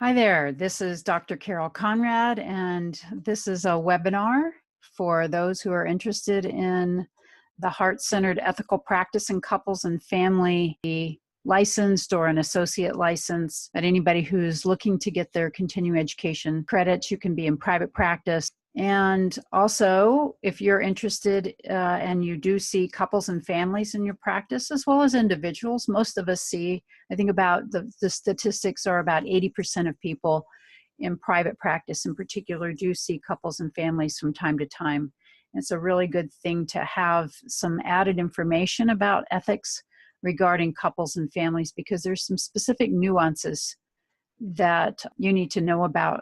Hi there, this is Dr. Carol Conrad, and this is a webinar for those who are interested in the heart-centered ethical practice in couples and family, licensed or an associate license, but anybody who's looking to get their continuing education credits. You can be in private practice. And also, if you're interested and you do see couples and families in your practice, as well as individuals, most of us see, I think about the statistics are about 80% of people in private practice in particular do see couples and families from time to time. It's a really good thing to have some added information about ethics regarding couples and families, because there's some specific nuances that you need to know about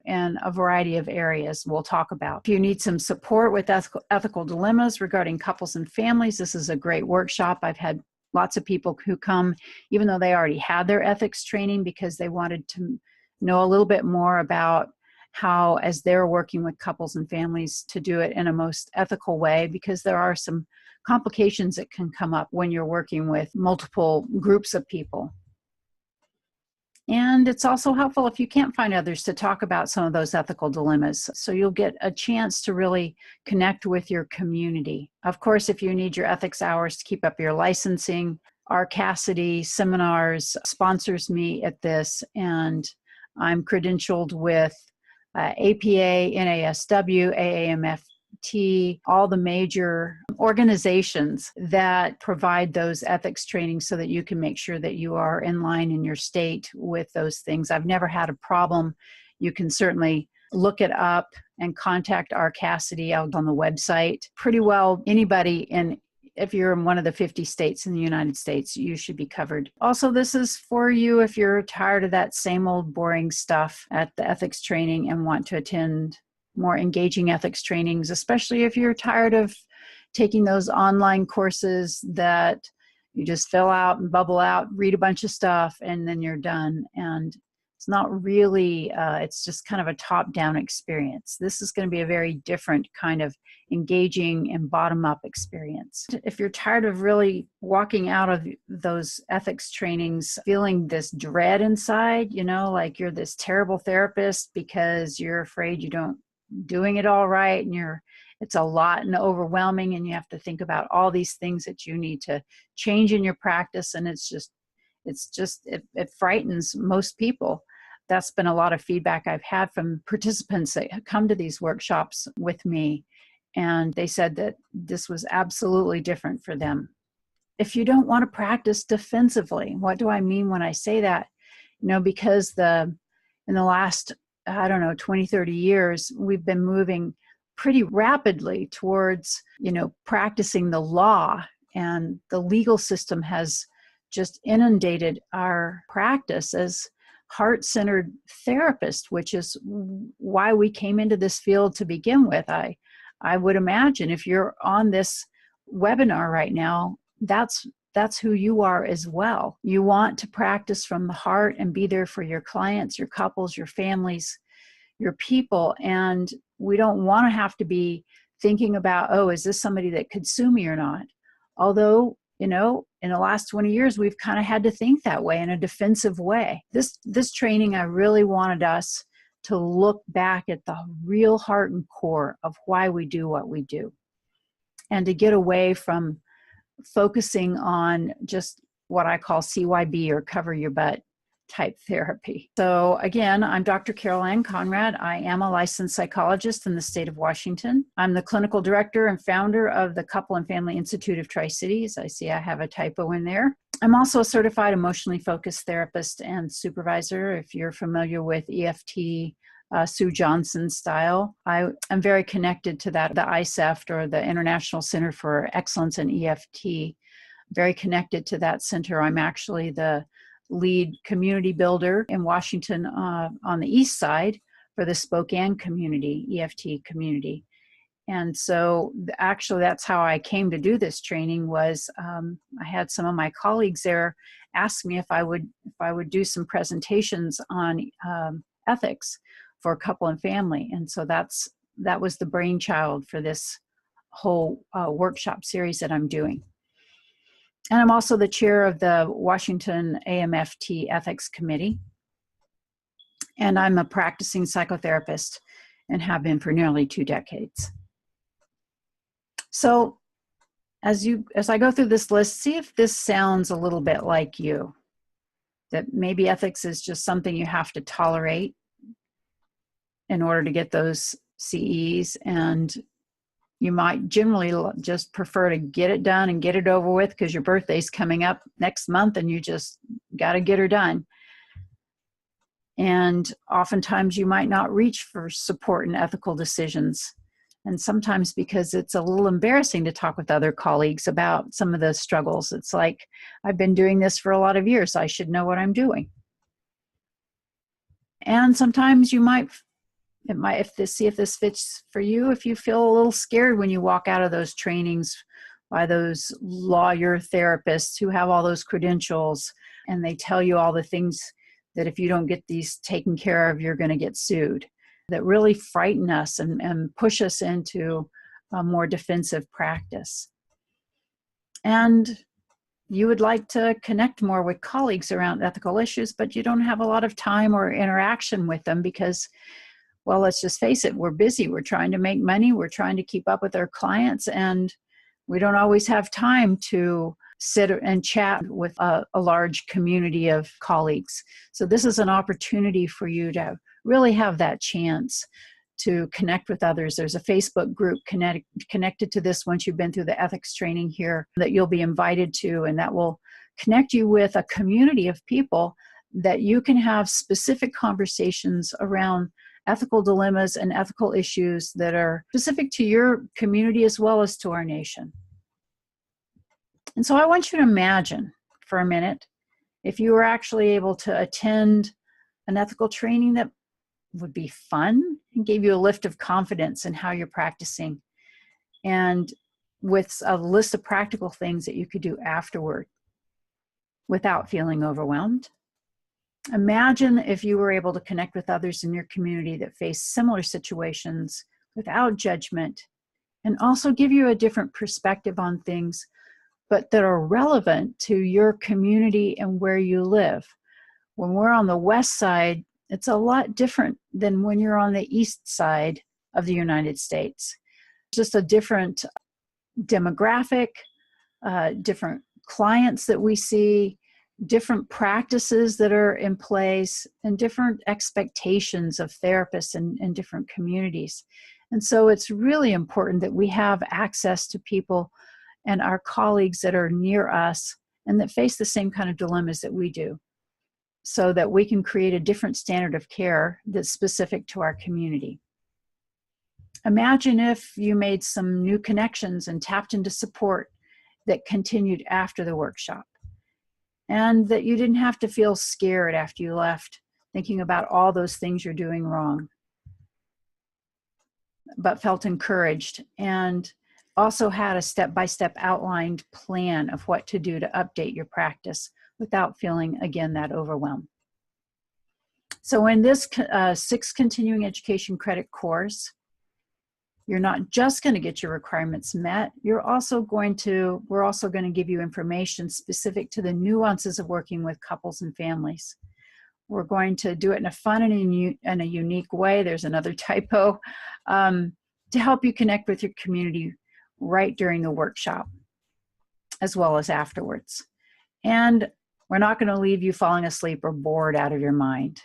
in a variety of areas we'll talk about. If you need some support with ethical dilemmas regarding couples and families, this is a great workshop. I've had lots of people who come, even though they already had their ethics training, because they wanted to know a little bit more about how, as they're working with couples and families, to do it in a most ethical way, because there are some complications that can come up when you're working with multiple groups of people. And it's also helpful if you can't find others to talk about some of those ethical dilemmas. So you'll get a chance to really connect with your community. Of course, if you need your ethics hours to keep up your licensing, our Cassidy seminars sponsors me at this, and I'm credentialed with APA, NASW, AAMFT, all the major organizations that provide those ethics trainings so that you can make sure that you are in line in your state with those things. I've never had a problem. You can certainly look it up and contact our Cassidy out on the website. Pretty well anybody if you're in one of the 50 states in the United States, you should be covered. Also, this is for you if you're tired of that same old boring stuff at the ethics training and want to attend more engaging ethics trainings, especially if you're tired of taking those online courses that you just fill out and bubble out, read a bunch of stuff, and then you're done. And it's not really, it's just kind of a top-down experience. This is going to be a very different kind of engaging and bottom-up experience. If you're tired of really walking out of those ethics trainings feeling this dread inside, like you're this terrible therapist because you're afraid you don't doing it all right, and it's a lot and overwhelming, and you have to think about all these things that you need to change in your practice, and it frightens most people. That's been a lot of feedback I've had from participants that come to these workshops with me, and they said that this was absolutely different for them. If you don't want to practice defensively, what do I mean when I say that? Because in the last 20, 30 years, we've been moving pretty rapidly towards, practicing the law, and the legal system has just inundated our practice as heart-centered therapists, which is why we came into this field to begin with. I would imagine if you're on this webinar right now, that's who you are as well. You want to practice from the heart and be there for your clients, your couples, your families, your people. And we don't want to have to be thinking about, is this somebody that could sue me or not? Although, in the last 20 years, we've kind of had to think that way in a defensive way. This training, I really wanted us to look back at the real heart and core of why we do what we do, and to get away from focusing on just what I call CYB, or cover your butt type therapy. So again, I'm Dr. Carol Ann Conrad. I am a licensed psychologist in the state of Washington. I'm the clinical director and founder of the Couple and Family Institute of Tri-Cities. I see I have a typo in there. I'm also a certified emotionally focused therapist and supervisor. If you're familiar with EFT, Sue Johnson style, I am very connected to that, the ICEFT, or the International Center for Excellence in EFT. Very connected to that center. I'm actually the lead community builder in Washington on the east side for the Spokane community, EFT community. And so actually that's how I came to do this training. Was I had some of my colleagues there ask me if I would do some presentations on ethics for couple and family. And so that was the brainchild for this whole workshop series that I'm doing. And I'm also the chair of the Washington AMFT Ethics Committee. And I'm a practicing psychotherapist and have been for nearly 2 decades. So as I go through this list, see if this sounds a little bit like you, that maybe ethics is just something you have to tolerate in order to get those CEs, and you might generally just prefer to get it done and get it over with because your birthday's coming up next month and you just got to get her done. And oftentimes you might not reach for support in ethical decisions. And sometimes because it's a little embarrassing to talk with other colleagues about some of the struggles. It's like, I've been doing this for a lot of years. I should know what I'm doing. And sometimes you might, see if this fits for you, if you feel a little scared when you walk out of those trainings by those lawyer therapists who have all those credentials and they tell you all the things that if you don't get these taken care of, you're going to get sued, that really frighten us and push us into a more defensive practice. And you would like to connect more with colleagues around ethical issues, but you don't have a lot of time or interaction with them because, well, let's just face it, we're busy. We're trying to make money. We're trying to keep up with our clients, and we don't always have time to sit and chat with a large community of colleagues. So this is an opportunity for you to really have that chance to connect with others. There's a Facebook group connected to this once you've been through the ethics training here that you'll be invited to, and that will connect you with a community of people that you can have specific conversations around ethical dilemmas and ethical issues that are specific to your community as well as to our nation. And so I want you to imagine for a minute if you were actually able to attend an ethical training that would be fun and gave you a lift of confidence in how you're practicing, and with a list of practical things that you could do afterward without feeling overwhelmed. Imagine if you were able to connect with others in your community that face similar situations without judgment, and also give you a different perspective on things, but that are relevant to your community and where you live. When we're on the west side, it's a lot different than when you're on the east side of the United States. Just a different demographic, different clients that we see, different practices that are in place, and different expectations of therapists in different communities. And so it's really important that we have access to people and our colleagues that are near us and that face the same kind of dilemmas that we do, so that we can create a different standard of care that's specific to our community. Imagine if you made some new connections and tapped into support that continued after the workshop, and that you didn't have to feel scared after you left, thinking about all those things you're doing wrong, but felt encouraged and also had a step-by-step outlined plan of what to do to update your practice without feeling, again, that overwhelm. So in this 6 continuing education credit course, you're not just going to get your requirements met, we're also going to give you information specific to the nuances of working with couples and families. We're going to do it in a fun and a unique way. There's another typo, to help you connect with your community right during the workshop, as well as afterwards. And we're not going to leave you falling asleep or bored out of your mind.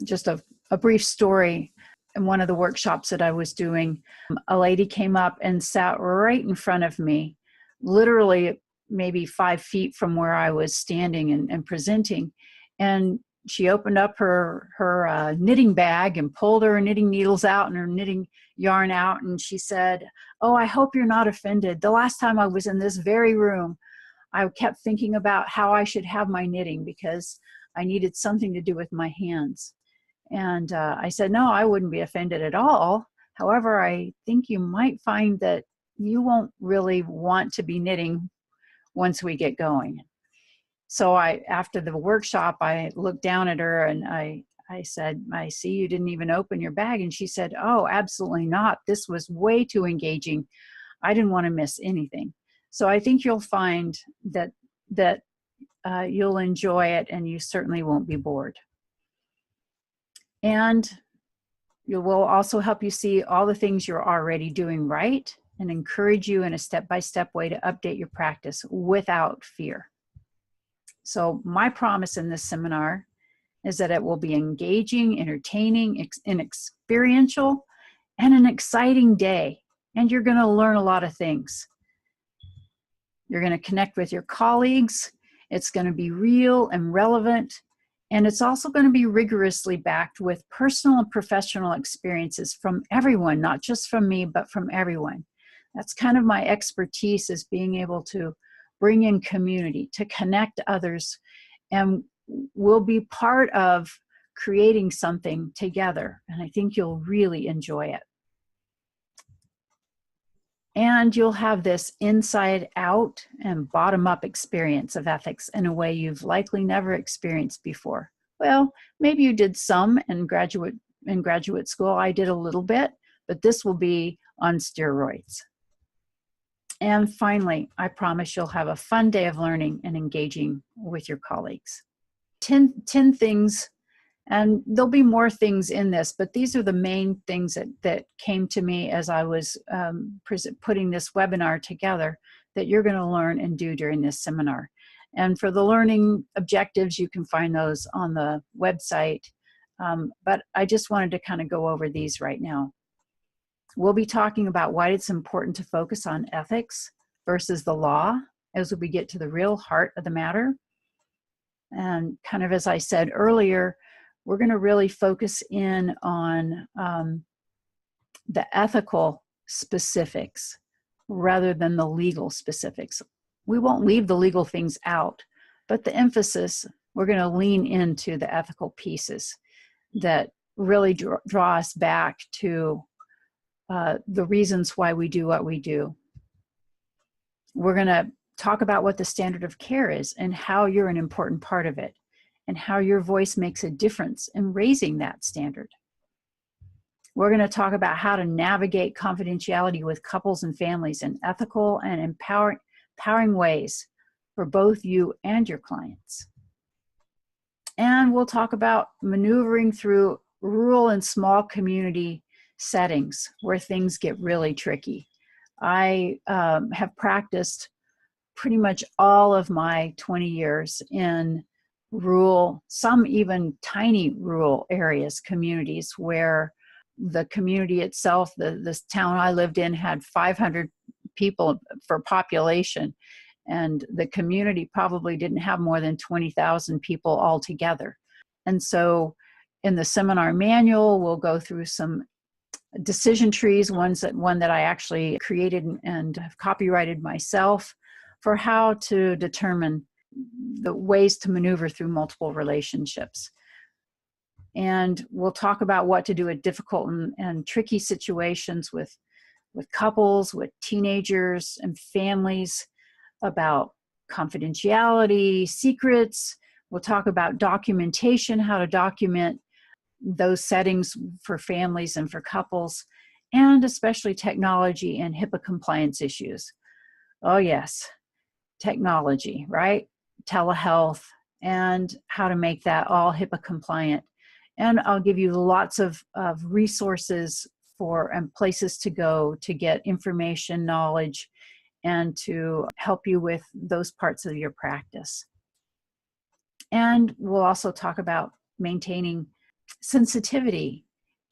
Just a brief story. In one of the workshops that I was doing, a lady came up and sat right in front of me, literally maybe 5 feet from where I was standing and presenting. And she opened up her knitting bag and pulled her knitting needles out and her knitting yarn out. And she said, "Oh, I hope you're not offended. The last time I was in this very room, I kept thinking about how I should have my knitting because I needed something to do with my hands." And I said, "No, I wouldn't be offended at all. However, I think you might find that you won't really want to be knitting once we get going." So after the workshop, I looked down at her and I said, "I see you didn't even open your bag." And she said, "Oh, absolutely not. This was way too engaging. I didn't want to miss anything." So I think you'll find that you'll enjoy it and you certainly won't be bored. And it will also help you see all the things you're already doing right and encourage you in a step-by-step way to update your practice without fear. So my promise in this seminar is that it will be engaging, entertaining, and experiential, and an exciting day. And you're going to learn a lot of things. You're going to connect with your colleagues. It's going to be real and relevant. And it's also going to be rigorously backed with personal and professional experiences from everyone, not just from me, but from everyone. That's kind of my expertise, is being able to bring in community, to connect others, and we'll be part of creating something together. And I think you'll really enjoy it. And you'll have this inside out and bottom up experience of ethics in a way you've likely never experienced before. Well, maybe you did some in graduate school. I did a little bit, but this will be on steroids. And finally, I promise you'll have a fun day of learning and engaging with your colleagues. 10 things, and there'll be more things in this, but these are the main things that came to me as I was putting this webinar together that you're going to learn and do during this seminar. And for the learning objectives, you can find those on the website, but I just wanted to kind of go over these right now. We'll be talking about why it's important to focus on ethics versus the law as we get to the real heart of the matter. And kind of as I said earlier, we're going to really focus in on the ethical specifics rather than the legal specifics. We won't leave the legal things out, but the emphasis, we're going to lean into the ethical pieces that really draw us back to the reasons why we do what we do. We're going to talk about what the standard of care is and how you're an important part of it, and how your voice makes a difference in raising that standard. We're going to talk about how to navigate confidentiality with couples and families in ethical and empowering ways for both you and your clients. And we'll talk about maneuvering through rural and small community settings where things get really tricky. I have practiced pretty much all of my 20 years in rural, some even tiny rural areas, communities where the community itself, this town I lived in had 500 people for population, and the community probably didn't have more than 20,000 people altogether. And so in the seminar manual, we'll go through some decision trees, one that I actually created and have copyrighted myself, for how to determine the ways to maneuver through multiple relationships. And we'll talk about what to do at difficult and tricky situations with couples, with teenagers and families, about confidentiality, secrets. We'll talk about documentation, how to document those settings for families and for couples, and especially technology and HIPAA compliance issues. Oh yes, technology, right? Telehealth, and how to make that all HIPAA compliant. And I'll give you lots of resources and places to go to get information, knowledge, and to help you with those parts of your practice. And we'll also talk about maintaining sensitivity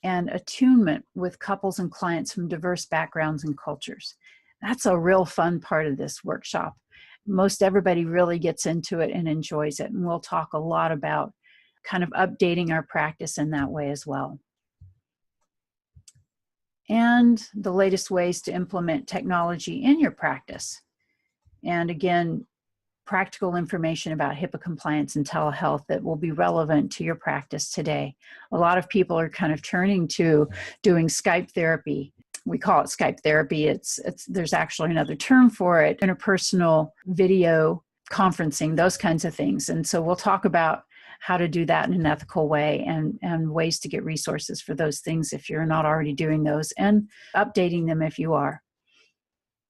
and attunement with couples and clients from diverse backgrounds and cultures. That's a real fun part of this workshop. Most everybody really gets into it and enjoys it. And we'll talk a lot about kind of updating our practice in that way as well. And the latest ways to implement technology in your practice. And again, practical information about HIPAA compliance and telehealth that will be relevant to your practice today. A lot of people are kind of turning to doing Skype therapy. We call it Skype therapy. There's actually another term for it, interpersonal video conferencing, those kinds of things. And so we'll talk about how to do that in an ethical way, and ways to get resources for those things if you're not already doing those, and updating them if you are.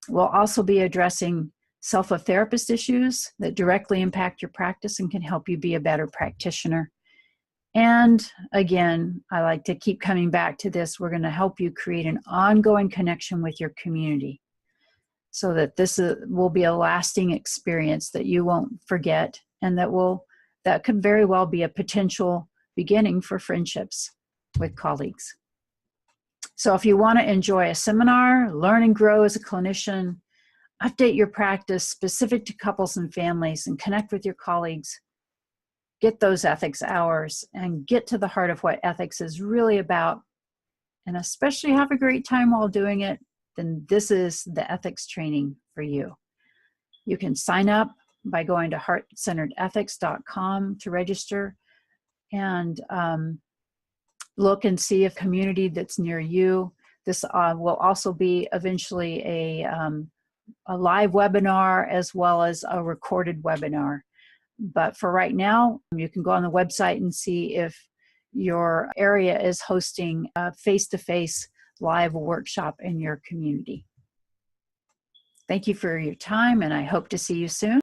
We'll also be addressing self-therapist issues that directly impact your practice and can help you be a better practitioner. And again, I like to keep coming back to this. We're going to help you create an ongoing connection with your community so that this will be a lasting experience that you won't forget, and that could very well be a potential beginning for friendships with colleagues. So if you want to enjoy a seminar, learn and grow as a clinician, update your practice specific to couples and families, and connect with your colleagues, get those ethics hours and get to the heart of what ethics is really about, and especially have a great time while doing it, then this is the ethics training for you. You can sign up by going to heartcenteredethics.com to register and look and see a community that's near you. This will also be eventually a live webinar as well as a recorded webinar. But for right now, you can go on the website and see if your area is hosting a face-to-face live workshop in your community. Thank you for your time, and I hope to see you soon.